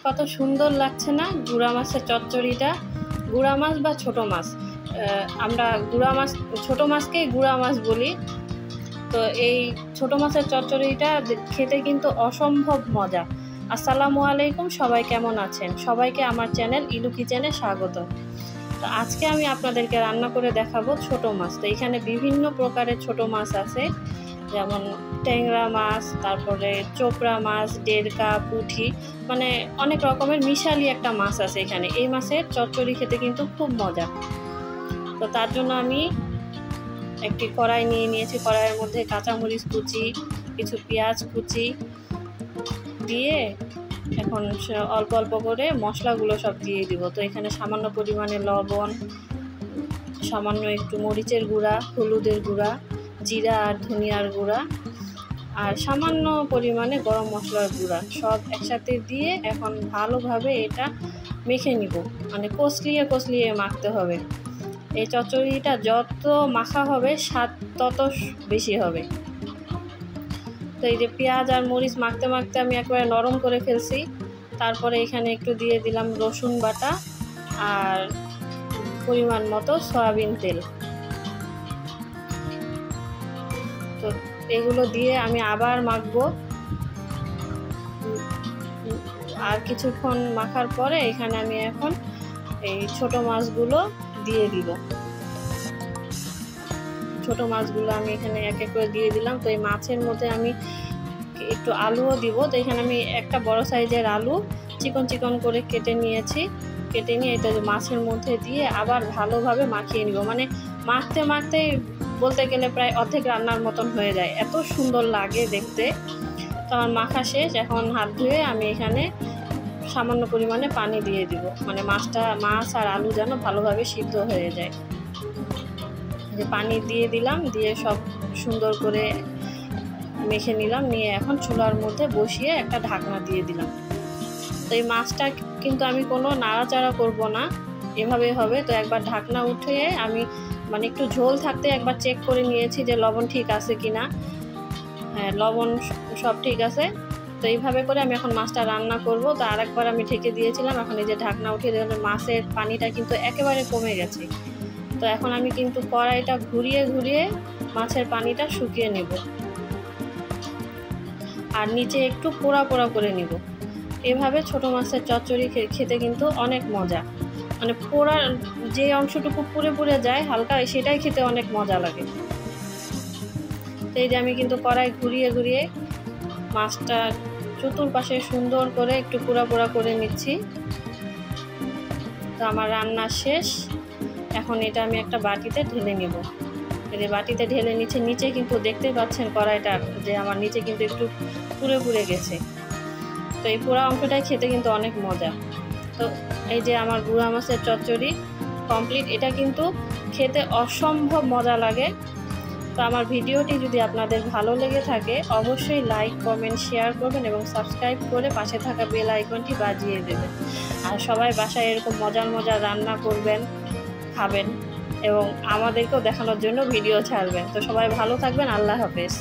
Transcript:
কত সুন্দর লাগছে না গুড়া মাছের চচ্চড়িটা। গুড়া মাছ বা ছোট মাছ, আমরা গুড়া মাছ ছোট মাছকেই গুড়া মাছ বলি। তো এই ছোট মাছের চচ্চড়িটা খেতে কিন্তু অসম্ভব মজা। আসসালামু আলাইকুম, সবাই কেমন আছেন? সবাইকে আমার চ্যানেল ইলু কিচেনে স্বাগত। তো আজকে আমি আপনাদেরকে রান্না করে দেখাবো ছোট মাছ। তো এখানে বিভিন্ন প্রকারের ছোট মাছ আছে, যেমন ট্যাংরা মাছ, তারপরে চোপড়া মাছ, ডেরকা, পুঁটি, মানে অনেক রকমের মিশালি একটা মাছ আছে এখানে। এই মাছের চচ্চড়ি খেতে কিন্তু খুব মজা। তো তার জন্য আমি একটি কড়াই নিয়ে নিয়েছি। কড়াইয়ের মধ্যে কাঁচামরিচ কুচি, কিছু পেঁয়াজ কুচি দিয়ে এখন অল্প অল্প করে মশলাগুলো সব দিয়ে দিব। তো এখানে সামান্য পরিমাণে লবণ, সামান্য একটু মরিচের গুঁড়া, হলুদের গুঁড়া, জিরা আর ধনিয়ার গুঁড়া, আর সামান্য পরিমাণে গরম মশলার গুঁড়া সব একসাথে দিয়ে এখন ভালোভাবে এটা মেখে নিব। মানে কষলিয়ে মাখতে হবে। এই চচ্চড়িটা যত মাখা হবে স্বাদ তত বেশি হবে। তো এই যে পেঁয়াজ আর মরিচ মাখতে মাখতে আমি একবারে নরম করে ফেলছি। তারপরে এখানে একটু দিয়ে দিলাম রসুন বাটা আর পরিমাণ মতো সয়াবিন তেল। তো এগুলো দিয়ে আমি আবার মাখবো। আর কিছুক্ষণ মাখার পরে এখানে আমি এখন এই ছোট মাছগুলো দিয়ে দিব। ছোট মাছগুলো আমি এখানে এক এক করে দিয়ে দিলাম। তো এই মাছের মধ্যে আমি একটু আলুও দিব। তো এখানে আমি একটা বড় সাইজের আলু চিকন চিকন করে কেটে নিয়েছি। কেটে নিয়ে এটা মাছের মধ্যে দিয়ে আবার ভালোভাবে মাখিয়ে নিব। মানে মাখতে মাখতেই বলতে গেলে প্রায় অর্ধেক রান্নার মতন হয়ে যায়, এত সুন্দর লাগে দেখতে। তো আমার মাখা শেষ। এখন হাত ধুয়ে আমি এখানে সামান্য পরিমাণে পানি দিয়ে দিব, মানে মাছ আর আলু যেন ভালোভাবে সিদ্ধ হয়ে যায়। যে পানি দিয়ে দিলাম, দিয়ে সব সুন্দর করে মেখে নিলাম। নিয়ে এখন চুলার মধ্যে বসিয়ে একটা ঢাকনা দিয়ে দিলাম। তো এই মাছটা কিন্তু আমি কোনো নাড়াচাড়া করব না, এভাবে হবে। তো একবার ঢাকনা উঠিয়ে আমি মানে একটু ঝোল থাকতে একবার চেক করে নিয়েছি যে লবণ ঠিক আছে কিনা। হ্যাঁ, লবণ সব ঠিক আছে। তো এইভাবে করে আমি এখন মাছটা রান্না করব। তো আরেকবার আমি ঢেকে দিয়েছিলাম। এখন এই যে ঢাকনা উঠিয়ে দিলাম, মাছের পানিটা কিন্তু একেবারে কমে গেছে। তো এখন আমি কিন্তু কড়াইটা ঘুরিয়ে ঘুরিয়ে মাছের পানিটা শুকিয়ে নেব আর নিচে একটু পোড়া পোড়া করে নিব। এভাবে ছোট মাছের চচ্চড়ি খেতে কিন্তু অনেক মজা। মানে পোড়া যে অংশটুকু পুড়ে পুড়ে যায় হালকা, সেটাই খেতে অনেক মজা লাগে। তো এই যে আমি কিন্তু কড়াই ঘুরিয়ে ঘুরিয়ে মাছটা চতুর্পাশে সুন্দর করে একটু পোড়া পোড়া করে নিচ্ছি। তো আমার রান্না শেষ। এখন এটা আমি একটা বাটিতে ঢেলে নিব। এই বাটিতে ঢেলে নিচে কিন্তু দেখতে পাচ্ছেন কড়াইটা যে আমার নিচে কিন্তু একটু পুড়ে পুড়ে গেছে। তো এই পোড়া অংশটাই খেতে কিন্তু অনেক মজা। তো এই যে আমার গুঁড়া মাছের চচ্চড়ি কমপ্লিট। এটা কিন্তু খেতে অসম্ভব মজা লাগে। তো আমার ভিডিওটি যদি আপনাদের ভালো লেগে থাকে অবশ্যই লাইক, কমেন্ট, শেয়ার করবেন এবং সাবস্ক্রাইব করে পাশে থাকা বেল আইকনটি বাজিয়ে দেবেন। আর সবাই বাসায় এরকম মজার রান্না করবেন, খাবেন এবং আমাদেরকেও দেখানোর জন্য ভিডিও ছাড়বেন। তো সবাই ভালো থাকবেন। আল্লাহ হাফেজ।